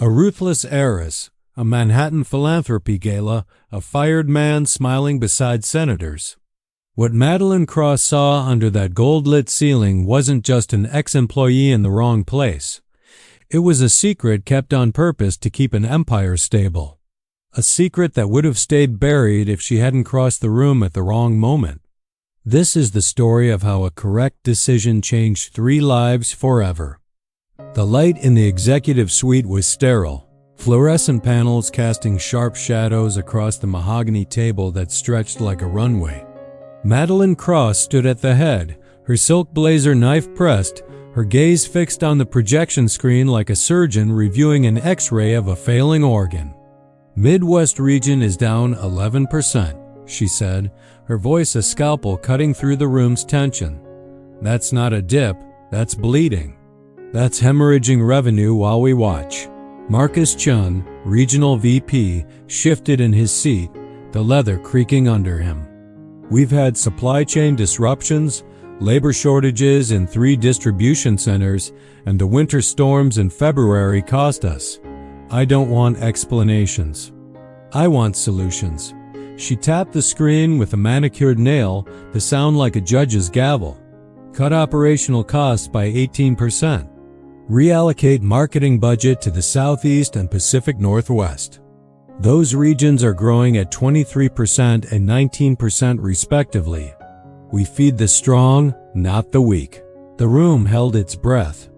A ruthless heiress, a Manhattan philanthropy gala, a fired man smiling beside senators. What Madeline Cross saw under that gold-lit ceiling wasn't just an ex-employee in the wrong place. It was a secret kept on purpose to keep an empire stable. A secret that would have stayed buried if she hadn't crossed the room at the wrong moment. This is the story of how a correct decision changed 3 lives forever. The light in the executive suite was sterile, fluorescent panels casting sharp shadows across the mahogany table that stretched like a runway. Madeline Cross stood at the head, her silk blazer knife pressed, her gaze fixed on the projection screen like a surgeon reviewing an X-ray of a failing organ. Midwest region is down 11%, she said, her voice a scalpel cutting through the room's tension. That's not a dip, that's bleeding. That's hemorrhaging revenue while we watch. Marcus Chun, regional VP, shifted in his seat, the leather creaking under him. We've had supply chain disruptions, labor shortages in 3 distribution centers, and the winter storms in February cost us. I don't want explanations. I want solutions. She tapped the screen with a manicured nail to sound like a judge's gavel. Cut operational costs by 18%. Reallocate marketing budget to the Southeast and Pacific Northwest. Those regions are growing at 23% and 19% respectively. We feed the strong, not the weak. The room held its breath.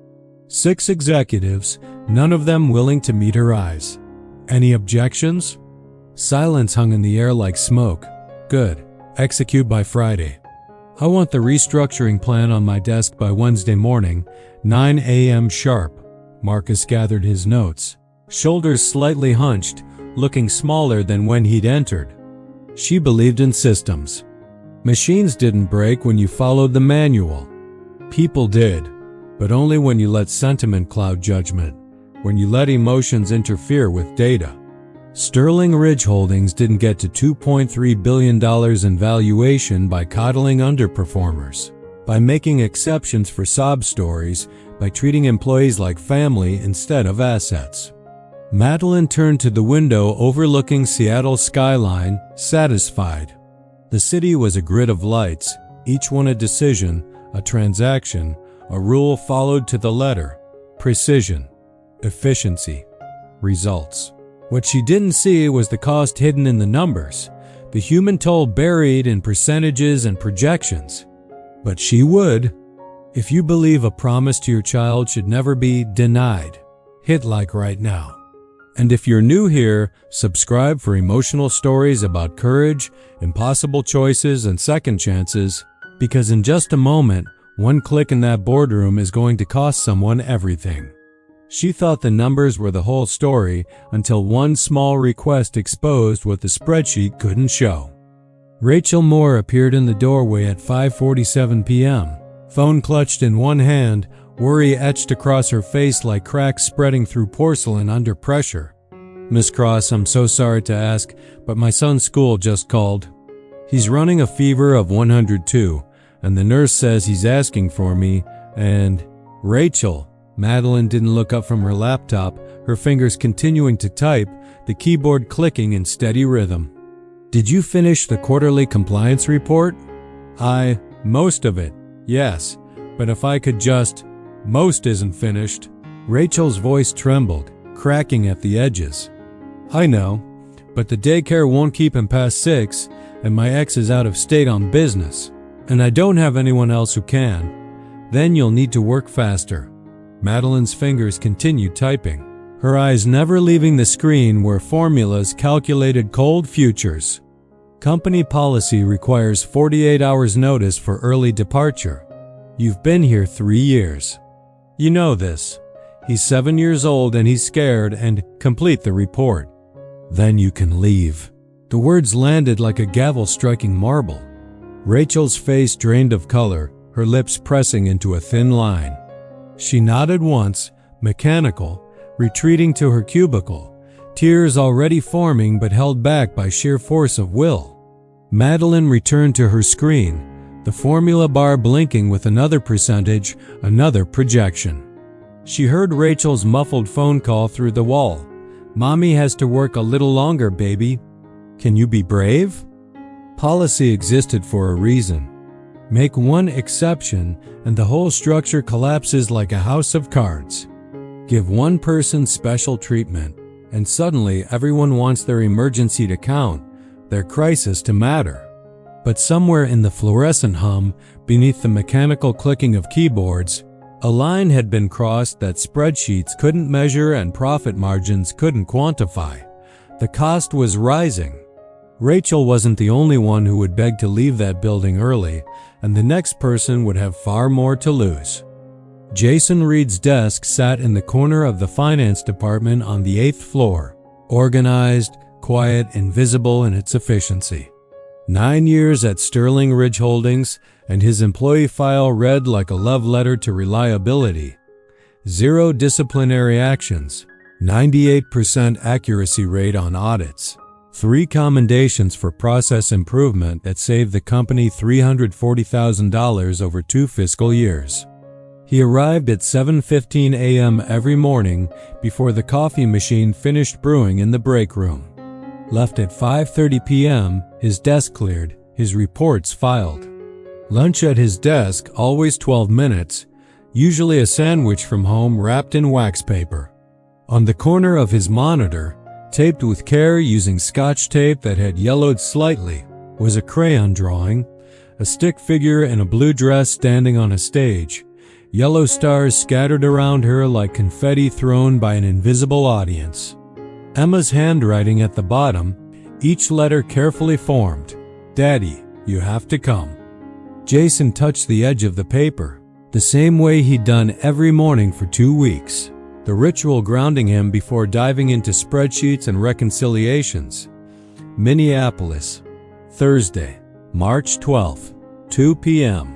6 executives, none of them willing to meet her eyes. Any objections? Silence hung in the air like smoke. Good. Execute by Friday. I want the restructuring plan on my desk by Wednesday morning, 9 a.m. sharp. Marcus gathered his notes, shoulders slightly hunched, looking smaller than when he'd entered. She believed in systems. Machines didn't break when you followed the manual. People did, but only when you let sentiment cloud judgment, when you let emotions interfere with data. Sterling Ridge Holdings didn't get to $2.3 billion in valuation by coddling underperformers, by making exceptions for sob stories, by treating employees like family instead of assets. Madeline turned to the window overlooking Seattle's skyline, satisfied. The city was a grid of lights, each one a decision, a transaction, a rule followed to the letter. Precision, efficiency, results. What she didn't see was the cost hidden in the numbers, the human toll buried in percentages and projections. But she would. If you believe a promise to your child should never be denied, hit like right now. And if you're new here, subscribe for emotional stories about courage, impossible choices, and second chances, because in just a moment, one click in that boardroom is going to cost someone everything. She thought the numbers were the whole story until one small request exposed what the spreadsheet couldn't show. Rachel Moore appeared in the doorway at 5:47 p.m., phone clutched in one hand, worry etched across her face like cracks spreading through porcelain under pressure. Miss Cross, I'm so sorry to ask, but my son's school just called. He's running a fever of 102, and the nurse says he's asking for me, and... Rachel. Madeline didn't look up from her laptop, her fingers continuing to type, the keyboard clicking in steady rhythm. Did you finish the quarterly compliance report? Most of it, yes, but if I could just... Most isn't finished. Rachel's voice trembled, cracking at the edges. I know, but the daycare won't keep him past 6, and my ex is out of state on business, and I don't have anyone else who can. Then you'll need to work faster. Madeline's fingers continued typing, her eyes never leaving the screen where formulas calculated cold futures. Company policy requires 48 hours notice for early departure. You've been here 3 years. You know this. He's 7 years old and he's scared, and complete the report. Then you can leave. The words landed like a gavel striking marble. Rachel's face drained of color, her lips pressing into a thin line. She nodded once, mechanical, retreating to her cubicle, tears already forming but held back by sheer force of will. Madeline returned to her screen, the formula bar blinking with another percentage, another projection. She heard Rachel's muffled phone call through the wall. "Mommy has to work a little longer, baby. Can you be brave?" Policy existed for a reason. Make one exception and the whole structure collapses like a house of cards. Give one person special treatment, and suddenly everyone wants their emergency to count, their crisis to matter. But somewhere in the fluorescent hum, beneath the mechanical clicking of keyboards, a line had been crossed that spreadsheets couldn't measure and profit margins couldn't quantify. The cost was rising. Rachel wasn't the only one who would beg to leave that building early, and the next person would have far more to lose. Jason Reed's desk sat in the corner of the finance department on the 8th floor, organized, quiet, and visible in its efficiency. 9 years at Sterling Ridge Holdings, and his employee file read like a love letter to reliability. 0 disciplinary actions, 98% accuracy rate on audits, 3 commendations for process improvement that saved the company $340,000 over 2 fiscal years. He arrived at 7:15 a.m. every morning before the coffee machine finished brewing in the break room. Left at 5:30 p.m., his desk cleared, his reports filed. Lunch at his desk, always 12 minutes, usually a sandwich from home wrapped in wax paper. On the corner of his monitor, taped with care using Scotch tape that had yellowed slightly, was a crayon drawing, a stick figure in a blue dress standing on a stage, yellow stars scattered around her like confetti thrown by an invisible audience. Emma's handwriting at the bottom, each letter carefully formed. "Daddy, you have to come." Jason touched the edge of the paper, the same way he'd done every morning for 2 weeks, the ritual grounding him before diving into spreadsheets and reconciliations. Minneapolis, Thursday, March 12th, 2 p.m.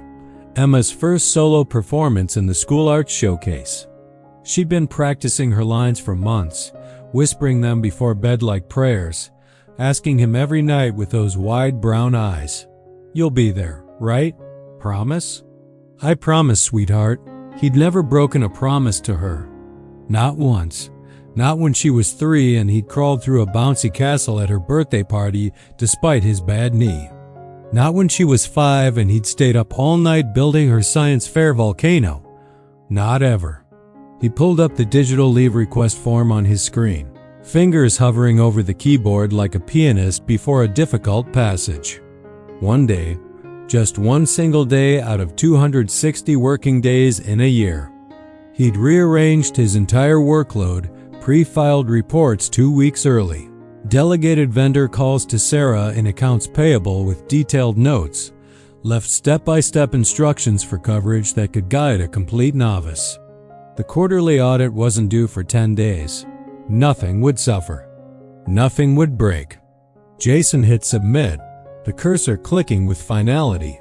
Emma's first solo performance in the School Arts Showcase. She'd been practicing her lines for months, whispering them before bed like prayers, asking him every night with those wide brown eyes, "You'll be there, right? Promise?" "I promise, sweetheart." He'd never broken a promise to her. Not once. Not when she was 3 and he'd crawled through a bouncy castle at her birthday party despite his bad knee. Not when she was 5 and he'd stayed up all night building her science fair volcano. Not ever. He pulled up the digital leave request form on his screen, fingers hovering over the keyboard like a pianist before a difficult passage. One day, just one single day out of 260 working days in a year. He'd rearranged his entire workload, pre-filed reports 2 weeks early, delegated vendor calls to Sarah in accounts payable with detailed notes, left step-by-step instructions for coverage that could guide a complete novice. The quarterly audit wasn't due for 10 days. Nothing would suffer. Nothing would break. Jason hit submit, the cursor clicking with finality.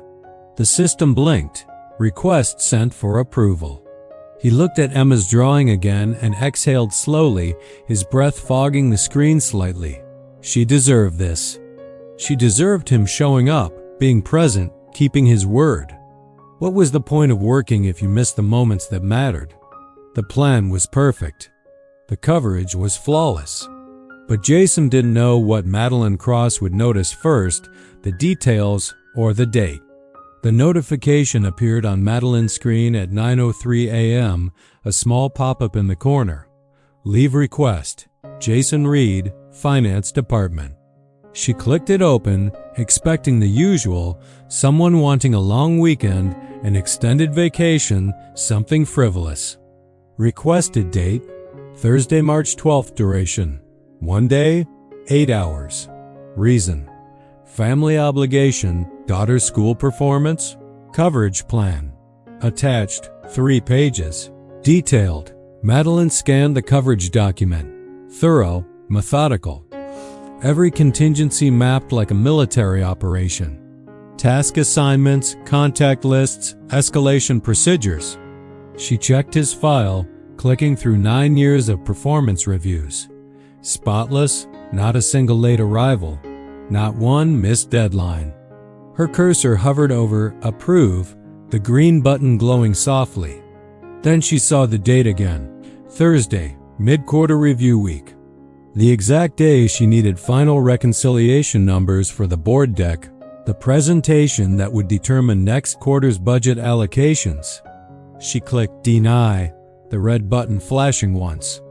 The system blinked. Request sent for approval. He looked at Emma's drawing again and exhaled slowly, his breath fogging the screen slightly. She deserved this. She deserved him showing up, being present, keeping his word. What was the point of working if you missed the moments that mattered? The plan was perfect. The coverage was flawless. But Jason didn't know what Madeline Cross would notice first, the details or the date. The notification appeared on Madeline's screen at 9:03 a.m., a small pop-up in the corner. Leave request, Jason Reed, Finance Department. She clicked it open, expecting the usual, someone wanting a long weekend, an extended vacation, something frivolous. Requested date, Thursday, March 12th duration. 1 day, 8 hours. Reason, family obligation, daughter's school performance, coverage plan. Attached, 3 pages. Detailed. Madeline scanned the coverage document. Thorough, methodical. Every contingency mapped like a military operation. Task assignments, contact lists, escalation procedures. She checked his file, clicking through 9 years of performance reviews. Spotless, not a single late arrival, not one missed deadline. Her cursor hovered over Approve, the green button glowing softly. Then she saw the date again, Thursday, mid-quarter review week. The exact day she needed final reconciliation numbers for the board deck, the presentation that would determine next quarter's budget allocations. She clicked Deny, the red button flashing once.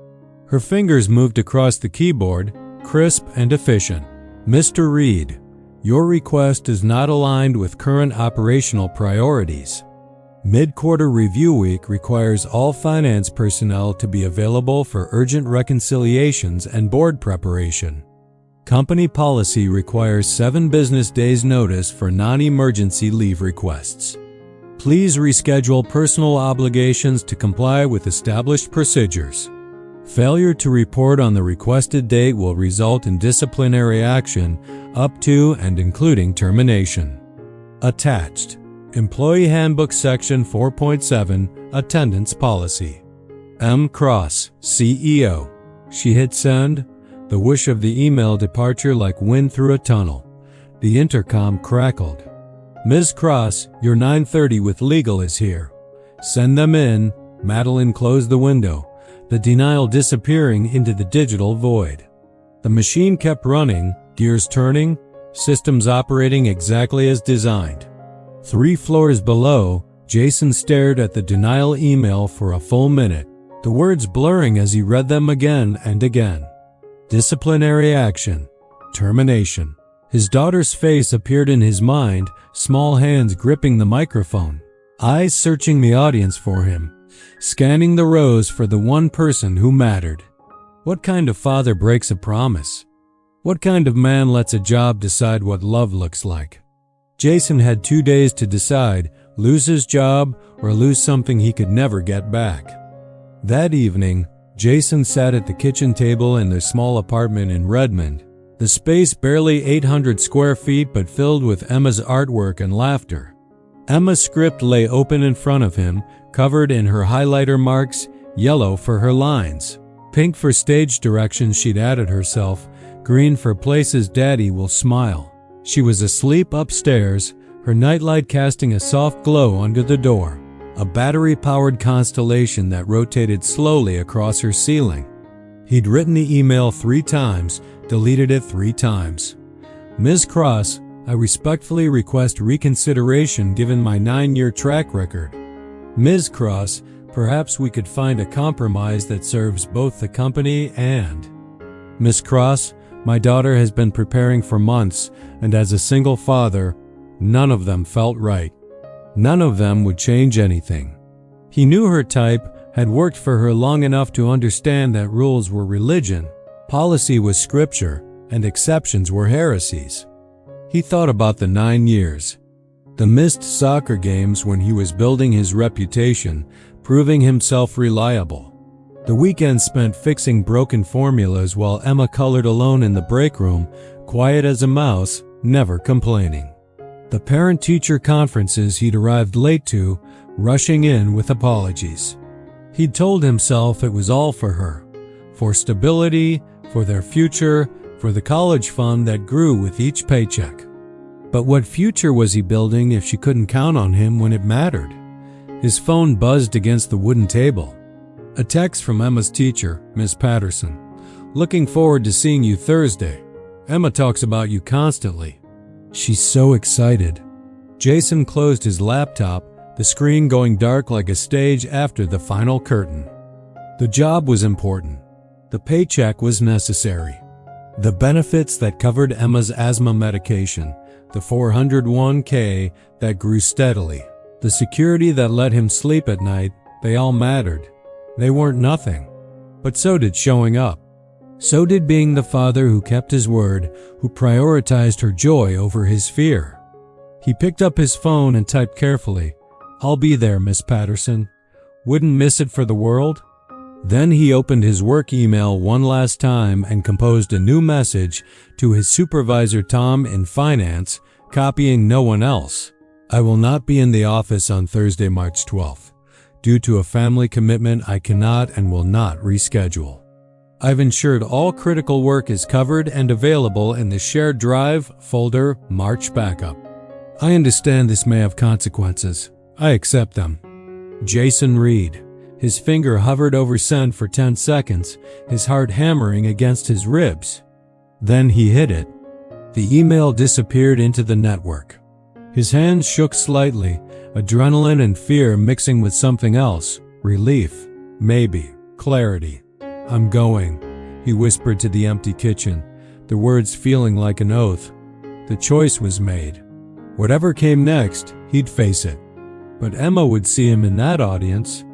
Her fingers moved across the keyboard, crisp and efficient. Mr. Reed, your request is not aligned with current operational priorities. Mid-quarter review week requires all finance personnel to be available for urgent reconciliations and board preparation. Company policy requires 7 business days notice for non-emergency leave requests. Please reschedule personal obligations to comply with established procedures. Failure to report on the requested date will result in disciplinary action up to and including termination. Attached. Employee Handbook Section 4.7 Attendance Policy. M. Cross, CEO. She hit send. The whoosh of the email departure like wind through a tunnel. The intercom crackled. Ms. Cross, your 9:30 with legal is here. Send them in. Madeline closed the window, the denial disappearing into the digital void. The machine kept running, gears turning, systems operating exactly as designed. 3 floors below, Jason stared at the denial email for a full minute, the words blurring as he read them again and again. Disciplinary action. Termination. His daughter's face appeared in his mind, small hands gripping the microphone, eyes searching the audience for him, scanning the rows for the one person who mattered. What kind of father breaks a promise? What kind of man lets a job decide what love looks like? Jason had 2 days to decide, lose his job or lose something he could never get back. That evening, Jason sat at the kitchen table in their small apartment in Redmond, the space barely 800 square feet but filled with Emma's artwork and laughter. Emma's script lay open in front of him, covered in her highlighter marks, yellow for her lines, pink for stage directions she'd added herself, green for places Daddy will smile. She was asleep upstairs, her nightlight casting a soft glow under the door, a battery-powered constellation that rotated slowly across her ceiling. He'd written the email 3 times, deleted it 3 times. Ms. Cross, I respectfully request reconsideration given my 9-year track record. Ms. Cross, perhaps we could find a compromise that serves both the company and... Ms. Cross, my daughter has been preparing for months, and as a single father, none of them felt right. None of them would change anything. He knew her type, had worked for her long enough to understand that rules were religion, policy was scripture, and exceptions were heresies. He thought about the 9 years, the missed soccer games when he was building his reputation, proving himself reliable. The weekends spent fixing broken formulas while Emma colored alone in the break room, quiet as a mouse, never complaining. The parent-teacher conferences he'd arrived late to, rushing in with apologies. He'd told himself it was all for her, for stability, for their future, for the college fund that grew with each paycheck. But what future was he building if she couldn't count on him when it mattered? His phone buzzed against the wooden table. A text from Emma's teacher, Miss Patterson. Looking forward to seeing you Thursday. Emma talks about you constantly. She's so excited. Jason closed his laptop, the screen going dark like a stage after the final curtain. The job was important. The paycheck was necessary. The benefits that covered Emma's asthma medication, the 401k that grew steadily, the security that let him sleep at night, they all mattered. They weren't nothing. But so did showing up. So did being the father who kept his word, who prioritized her joy over his fear. He picked up his phone and typed carefully, I'll be there, Miss Patterson. Wouldn't miss it for the world. Then he opened his work email one last time and composed a new message to his supervisor Tom in finance, copying no one else. I will not be in the office on Thursday, March 12th. Due to a family commitment, I cannot and will not reschedule. I've ensured all critical work is covered and available in the shared drive folder March backup. I understand this may have consequences. I accept them. Jason Reed. His finger hovered over send for 10 seconds, his heart hammering against his ribs. Then he hit it. The email disappeared into the network. His hands shook slightly, adrenaline and fear mixing with something else. Relief. Maybe. Clarity. "I'm going," he whispered to the empty kitchen, the words feeling like an oath. The choice was made. Whatever came next, he'd face it. But Emma would see him in that audience.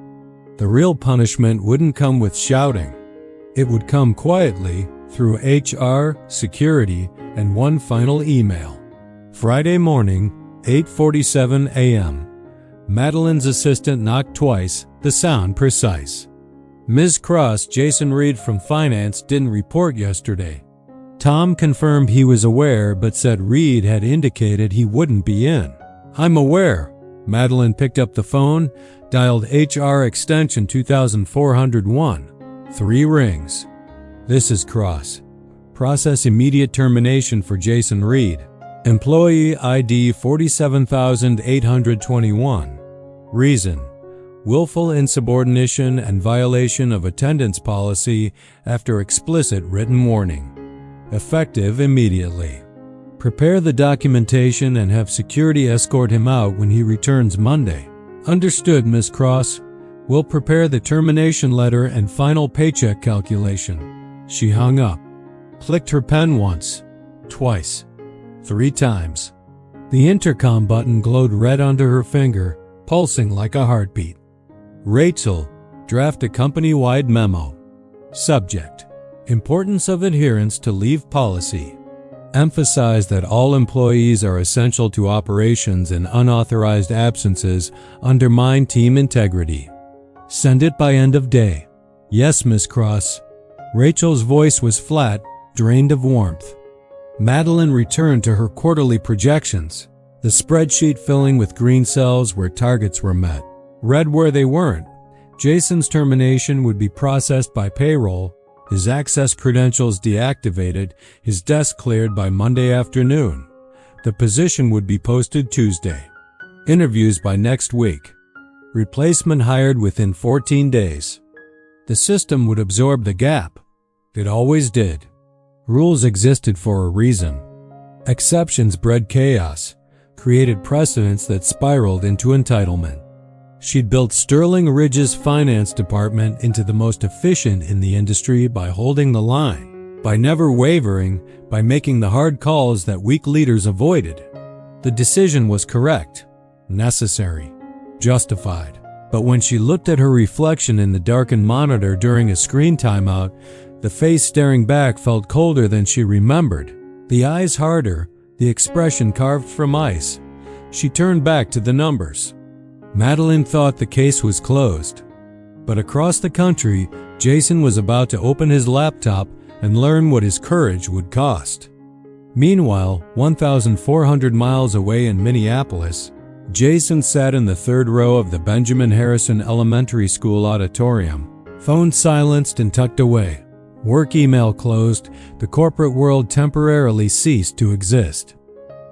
The real punishment wouldn't come with shouting. It would come quietly, through HR, security, and one final email. Friday morning, 8:47 a.m. Madeline's assistant knocked twice, the sound precise. "Ms. Cross, Jason Reed from Finance didn't report yesterday." Tom confirmed he was aware but said Reed had indicated he wouldn't be in. "I'm aware." Madeline picked up the phone, dialed HR extension 2401. 3 rings. "This is Cross. Process immediate termination for Jason Reed. Employee ID 47,821. Reason: willful insubordination and violation of attendance policy after explicit written warning. Effective immediately. Prepare the documentation and have security escort him out when he returns Monday." "Understood, Miss Cross. We'll prepare the termination letter and final paycheck calculation." She hung up, clicked her pen once, twice, 3 times. The intercom button glowed red under her finger, pulsing like a heartbeat. "Rachel, draft a company-wide memo. Subject: Importance of adherence to leave policy. Emphasize that all employees are essential to operations and unauthorized absences undermine team integrity. Send it by end of day." "Yes, Miss Cross." Rachel's voice was flat, drained of warmth. Madeline returned to her quarterly projections, the spreadsheet filling with green cells where targets were met, red where they weren't. Jason's termination would be processed by payroll, his access credentials deactivated, his desk cleared by Monday afternoon. The position would be posted Tuesday. Interviews by next week. Replacement hired within 14 days. The system would absorb the gap. It always did. Rules existed for a reason. Exceptions bred chaos, created precedents that spiraled into entitlement. She'd built Sterling Ridge's finance department into the most efficient in the industry by holding the line, by never wavering, by making the hard calls that weak leaders avoided. The decision was correct, necessary, justified. But when she looked at her reflection in the darkened monitor during a screen timeout, the face staring back felt colder than she remembered, the eyes harder, the expression carved from ice. She turned back to the numbers. Madeline thought the case was closed. But across the country, Jason was about to open his laptop and learn what his courage would cost. Meanwhile, 1,400 miles away in Minneapolis, Jason sat in the 3rd row of the Benjamin Harrison Elementary School auditorium, phone silenced and tucked away. Work email closed, the corporate world temporarily ceased to exist.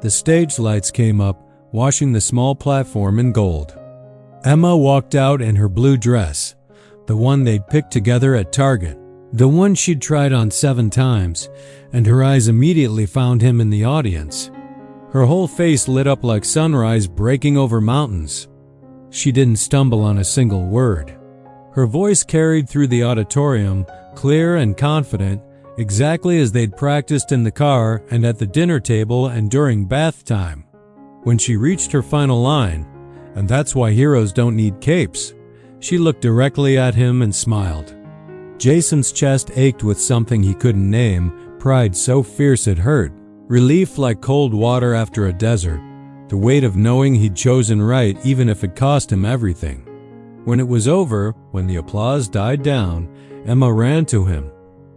The stage lights came up, washing the small platform in gold. Emma walked out in her blue dress, the one they'd picked together at Target, the one she'd tried on 7 times, and her eyes immediately found him in the audience. Her whole face lit up like sunrise breaking over mountains. She didn't stumble on a single word. Her voice carried through the auditorium, clear and confident, exactly as they'd practiced in the car and at the dinner table and during bath time. When she reached her final line, "And that's why heroes don't need capes," she looked directly at him and smiled. Jason's chest ached with something he couldn't name, pride so fierce it hurt, relief like cold water after a desert, the weight of knowing he'd chosen right even if it cost him everything. When it was over, when the applause died down, Emma ran to him,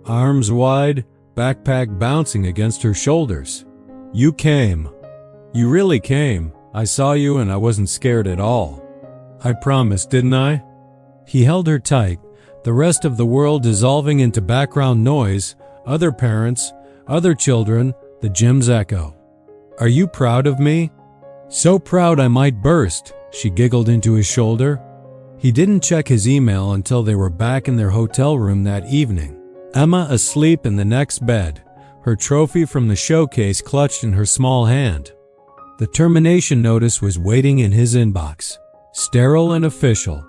arms wide, backpack bouncing against her shoulders. "You came. You really came. I saw you and I wasn't scared at all. I promised, didn't I?" He held her tight, the rest of the world dissolving into background noise, other parents, other children, the gym's echo. "Are you proud of me?" "So proud I might burst," she giggled into his shoulder. He didn't check his email until they were back in their hotel room that evening. Emma asleep in the next bed, her trophy from the showcase clutched in her small hand. The termination notice was waiting in his inbox. Sterile and official.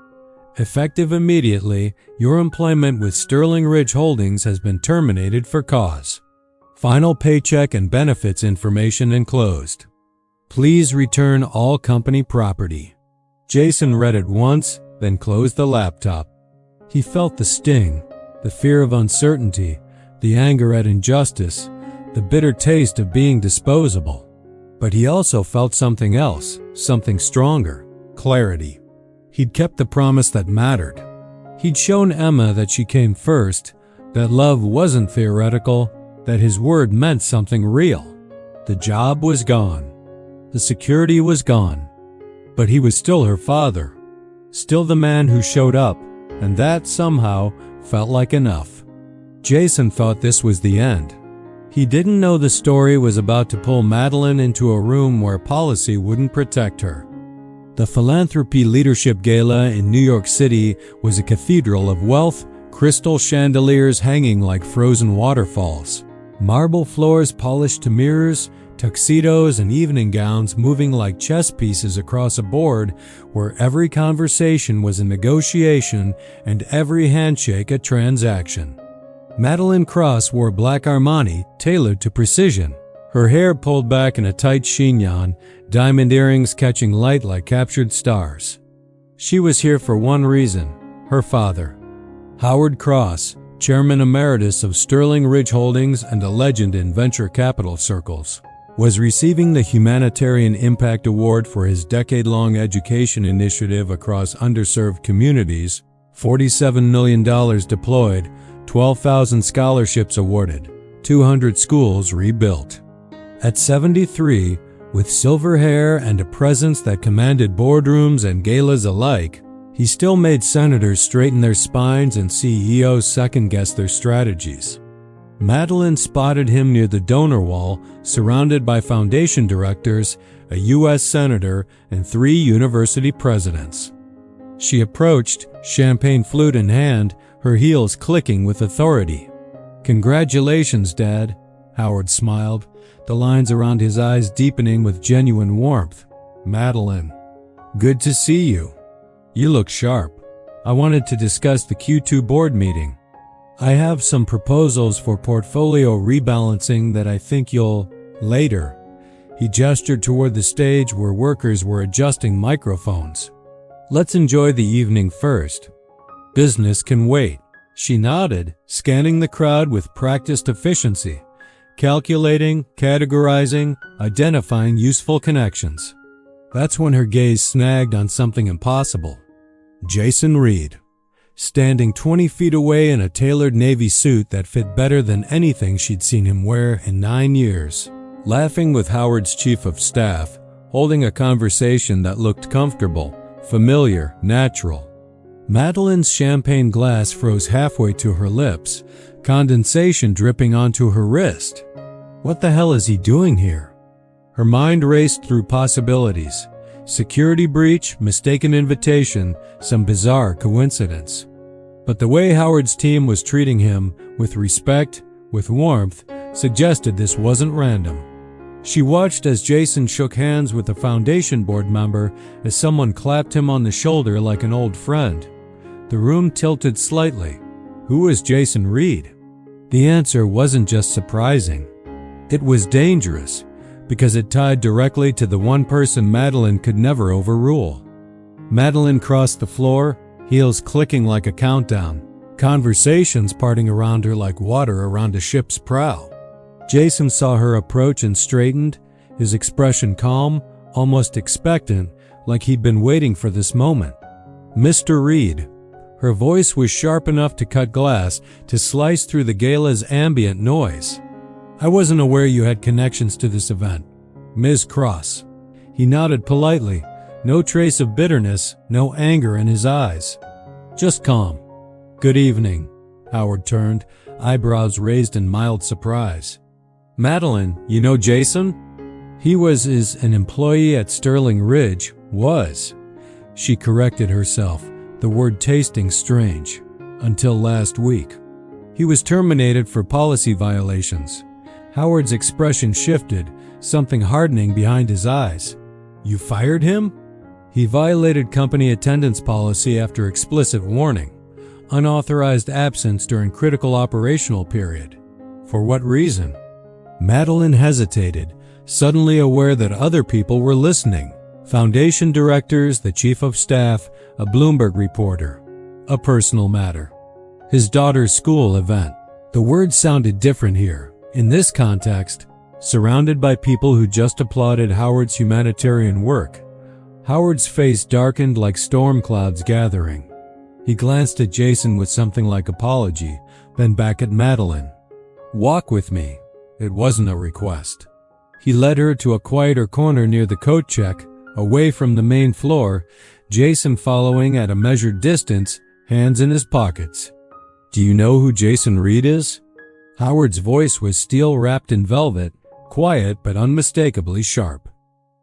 Effective immediately, your employment with Sterling Ridge Holdings has been terminated for cause. Final paycheck and benefits information enclosed. Please return all company property. Jason read it once, then closed the laptop. He felt the sting, the fear of uncertainty, the anger at injustice, the bitter taste of being disposable. But he also felt something else, something stronger, clarity. He'd kept the promise that mattered. He'd shown Emma that she came first, that love wasn't theoretical, that his word meant something real. The job was gone. The security was gone. But he was still her father, still the man who showed up, and that somehow felt like enough. Jason thought this was the end. He didn't know the story was about to pull Madeline into a room where policy wouldn't protect her. The Philanthropy Leadership Gala in New York City was a cathedral of wealth, crystal chandeliers hanging like frozen waterfalls, marble floors polished to mirrors, tuxedos and evening gowns moving like chess pieces across a board where every conversation was a negotiation and every handshake a transaction. Madeline Cross wore black Armani tailored to precision, her hair pulled back in a tight chignon, diamond earrings catching light like captured stars. She was here for one reason, her father. Howard Cross, Chairman Emeritus of Sterling Ridge Holdings and a legend in venture capital circles, was receiving the Humanitarian Impact Award for his decade-long education initiative across underserved communities, $47 million deployed, 12,000 scholarships awarded, 200 schools rebuilt. At 73, with silver hair and a presence that commanded boardrooms and galas alike, he still made senators straighten their spines and CEOs second-guess their strategies. Madeline spotted him near the donor wall, surrounded by foundation directors, a U.S. senator, and 3 university presidents. She approached, champagne flute in hand, her heels clicking with authority. "Congratulations, Dad," Howard smiled, the lines around his eyes deepening with genuine warmth. "Madeline, good to see you. You look sharp. I wanted to discuss the Q2 board meeting. I have some proposals for portfolio rebalancing that I think you'll, later." He gestured toward the stage where workers were adjusting microphones. "Let's enjoy the evening first. Business can wait." She nodded, scanning the crowd with practiced efficiency, calculating, categorizing, identifying useful connections. That's when her gaze snagged on something impossible. Jason Reed, standing 20 feet away in a tailored navy suit that fit better than anything she'd seen him wear in 9 years, laughing with Howard's chief of staff, holding a conversation that looked comfortable, familiar, natural. Madeline's champagne glass froze halfway to her lips, condensation dripping onto her wrist. What the hell is he doing here? Her mind raced through possibilities. Security breach, mistaken invitation, some bizarre coincidence. But the way Howard's team was treating him, with respect, with warmth, suggested this wasn't random. She watched as Jason shook hands with a foundation board member as someone clapped him on the shoulder like an old friend. The room tilted slightly. Who was Jason Reed? The answer wasn't just surprising. It was dangerous, because it tied directly to the one person Madeline could never overrule. Madeline crossed the floor, heels clicking like a countdown, conversations parting around her like water around a ship's prow. Jason saw her approach and straightened, his expression calm, almost expectant, like he'd been waiting for this moment. "Mr. Reed." Her voice was sharp enough to cut glass, to slice through the gala's ambient noise. "I wasn't aware you had connections to this event. Ms. Cross." He nodded politely, no trace of bitterness, no anger in his eyes. Just calm. "Good evening." Howard turned, eyebrows raised in mild surprise. "Madeline, you know Jason?" "He is an employee at Sterling Ridge, was." She corrected herself, the word tasting strange, until last week. He was terminated for policy violations. Howard's expression shifted, something hardening behind his eyes. You fired him? He violated company attendance policy after explicit warning. Unauthorized absence during critical operational period. For what reason? Madeline hesitated, suddenly aware that other people were listening. Foundation directors, the chief of staff, a Bloomberg reporter. A personal matter. His daughter's school event. The words sounded different here. In this context, surrounded by people who just applauded Howard's humanitarian work, Howard's face darkened like storm clouds gathering. He glanced at Jason with something like apology, then back at Madeline. Walk with me. It wasn't a request. He led her to a quieter corner near the coat check, away from the main floor, Jason following at a measured distance, hands in his pockets. Do you know who Jason Reed is? Howard's voice was steel-wrapped in velvet, quiet but unmistakably sharp.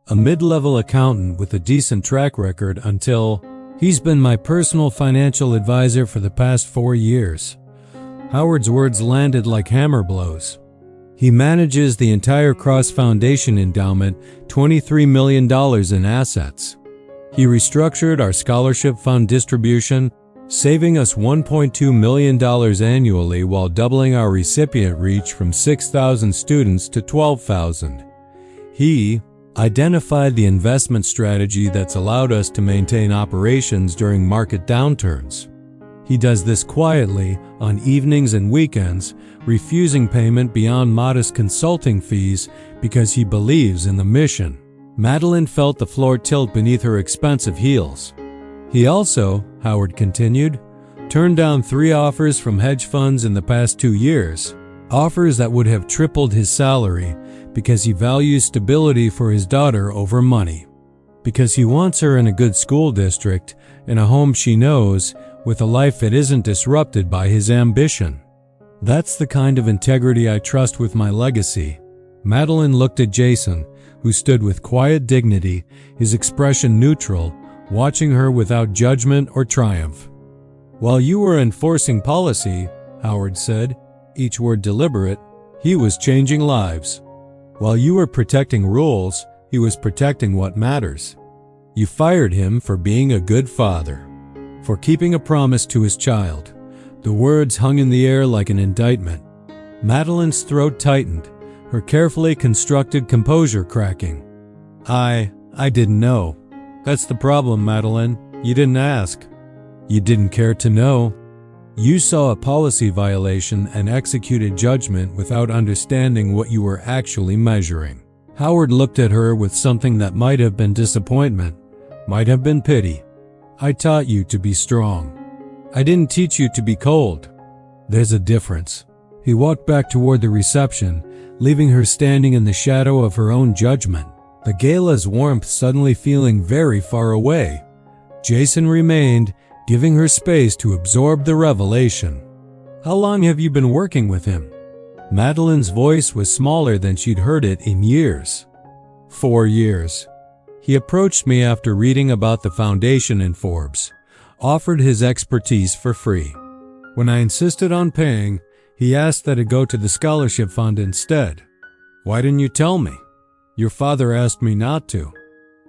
A mid-level accountant with a decent track record until he's been my personal financial advisor for the past 4 years. Howard's words landed like hammer blows. He manages the entire Cross Foundation endowment, $23 million in assets. He restructured our scholarship fund distribution, saving us $1.2 million annually while doubling our recipient reach from 6,000 students to 12,000. He identified the investment strategy that's allowed us to maintain operations during market downturns. He does this quietly, on evenings and weekends, refusing payment beyond modest consulting fees because he believes in the mission. Madeline felt the floor tilt beneath her expensive heels. He also, Howard continued, turned down 3 offers from hedge funds in the past 2 years, offers that would have tripled his salary because he values stability for his daughter over money. Because he wants her in a good school district, in a home she knows, with a life that isn't disrupted by his ambition. That's the kind of integrity I trust with my legacy. Madeline looked at Jason, who stood with quiet dignity, his expression neutral, watching her without judgment or triumph. While you were enforcing policy, Howard said, each word deliberate, he was changing lives. While you were protecting rules, he was protecting what matters. You fired him for being a good father, for keeping a promise to his child. The words hung in the air like an indictment. Madeline's throat tightened, her carefully constructed composure cracking. I didn't know. That's the problem, Madeline. You didn't ask. You didn't care to know. You saw a policy violation and executed judgment without understanding what you were actually measuring. Howard looked at her with something that might have been disappointment, might have been pity. I taught you to be strong. I didn't teach you to be cold. There's a difference. He walked back toward the reception, leaving her standing in the shadow of her own judgment, the gala's warmth suddenly feeling very far away. Jason remained, giving her space to absorb the revelation. How long have you been working with him? Madeline's voice was smaller than she'd heard it in years. 4 years. He approached me after reading about the foundation in Forbes, offered his expertise for free. When I insisted on paying, he asked that it go to the scholarship fund instead. Why didn't you tell me? Your father asked me not to.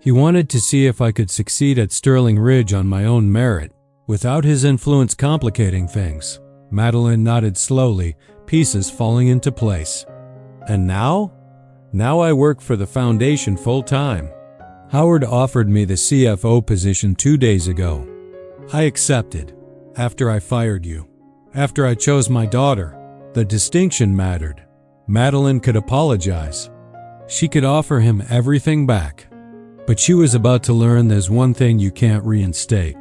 He wanted to see if I could succeed at Sterling Ridge on my own merit, without his influence complicating things. Madeline nodded slowly, pieces falling into place. And now? Now I work for the foundation full-time. Howard offered me the CFO position 2 days ago. I accepted, after I fired you, after I chose my daughter. The distinction mattered. Madeline could apologize. She could offer him everything back. But she was about to learn there's one thing you can't reinstate.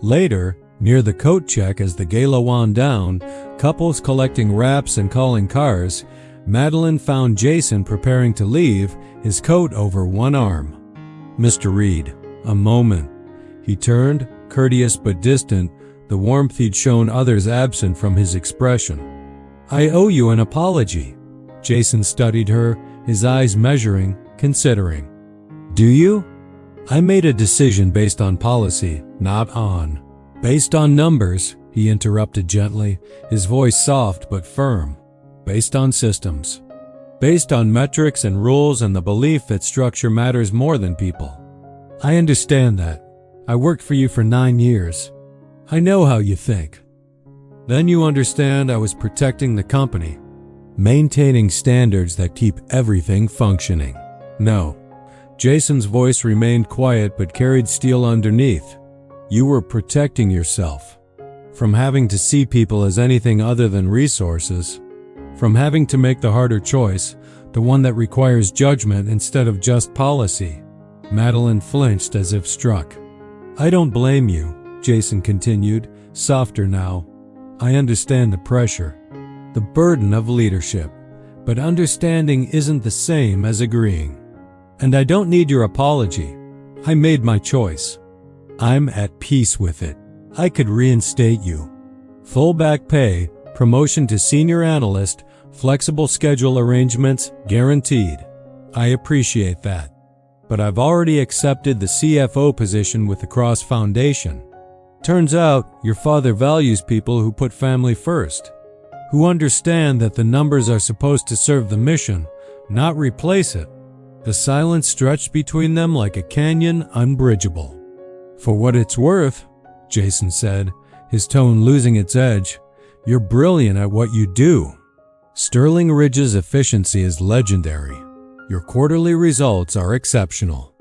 Later, near the coat check as the gala wound down, couples collecting wraps and calling cars, Madeline found Jason preparing to leave, his coat over one arm. Mr. Reed, a moment. He turned, courteous but distant, the warmth he'd shown others absent from his expression. I owe you an apology. Jason studied her, his eyes measuring, considering. Do you? I made a decision based on policy, not on Based on numbers, he interrupted gently, his voice soft but firm. Based on systems. Based on metrics and rules and the belief that structure matters more than people. I understand that. I worked for you for 9 years. I know how you think. Then you understand I was protecting the company, maintaining standards that keep everything functioning. No. Jason's voice remained quiet but carried steel underneath. You were protecting yourself. From having to see people as anything other than resources. From having to make the harder choice, the one that requires judgment instead of just policy. Madeline flinched as if struck. I don't blame you, Jason continued, softer now. I understand the pressure, the burden of leadership, but understanding isn't the same as agreeing. And I don't need your apology. I made my choice. I'm at peace with it. I could reinstate you. Full back pay, promotion to senior analyst, flexible schedule arrangements, guaranteed. I appreciate that. But I've already accepted the CFO position with the Cross Foundation. Turns out, your father values people who put family first, who understand that the numbers are supposed to serve the mission, not replace it. The silence stretched between them like a canyon unbridgeable. For what it's worth, Jason said, his tone losing its edge, you're brilliant at what you do. Sterling Ridge's efficiency is legendary. Your quarterly results are exceptional.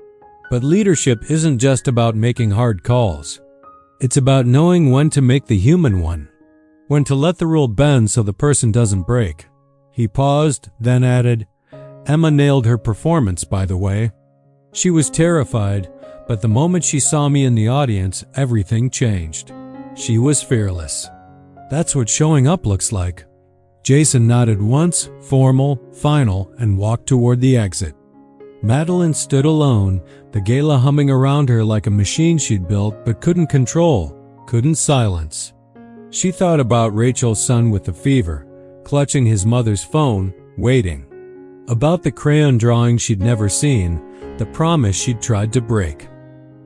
But leadership isn't just about making hard calls. It's about knowing when to make the human one, when to let the rule bend so the person doesn't break. He paused, then added, Emma nailed her performance, by the way. She was terrified, but the moment she saw me in the audience, everything changed. She was fearless. That's what showing up looks like. Jason nodded once, formal, final, and walked toward the exit. Madeline stood alone, the gala humming around her like a machine she'd built but couldn't control, couldn't silence. She thought about Rachel's son with the fever, clutching his mother's phone, waiting. About the crayon drawing she'd never seen, the promise she'd tried to break.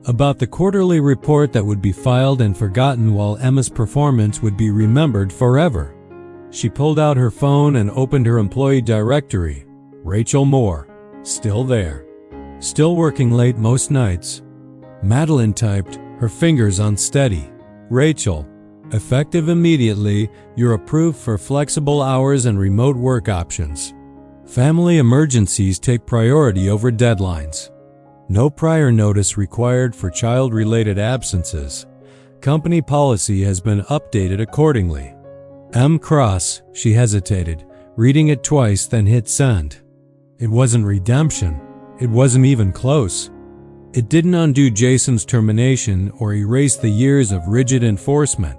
About the quarterly report that would be filed and forgotten while Emma's performance would be remembered forever. She pulled out her phone and opened her employee directory. Rachel Moore, still there. Still working late most nights. Madeline typed, her fingers unsteady. Rachel, effective immediately, you're approved for flexible hours and remote work options. Family emergencies take priority over deadlines. No prior notice required for child-related absences. Company policy has been updated accordingly. M. Cross, she hesitated, reading it twice, then hit send. It wasn't redemption. It wasn't even close. It didn't undo Jason's termination or erase the years of rigid enforcement.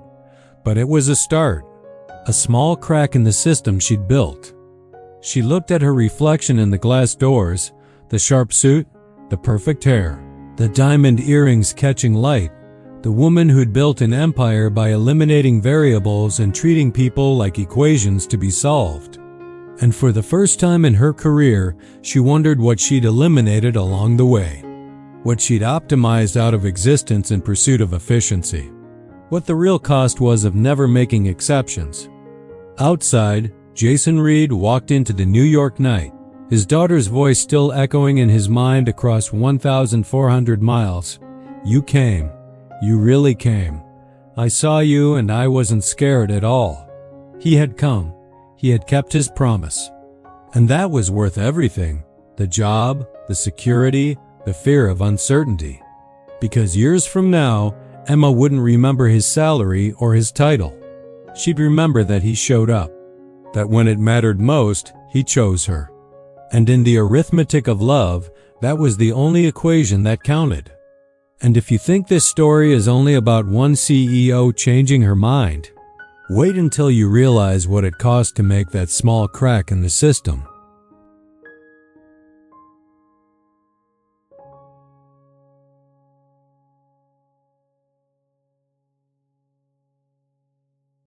But it was a start. A small crack in the system she'd built. She looked at her reflection in the glass doors, the sharp suit, the perfect hair, the diamond earrings catching light, the woman who'd built an empire by eliminating variables and treating people like equations to be solved. And for the first time in her career, she wondered what she'd eliminated along the way, what she'd optimized out of existence in pursuit of efficiency, what the real cost was of never making exceptions. Outside, Jason Reed walked into the New York night, his daughter's voice still echoing in his mind across 1,400 miles. You came. You really came. I saw you and I wasn't scared at all. He had come. He had kept his promise. And that was worth everything. The job, the security, the fear of uncertainty. Because years from now, Emma wouldn't remember his salary or his title. She'd remember that he showed up. That when it mattered most, he chose her. And in the arithmetic of love, that was the only equation that counted. And if you think this story is only about one CEO changing her mind, wait until you realize what it cost to make that small crack in the system.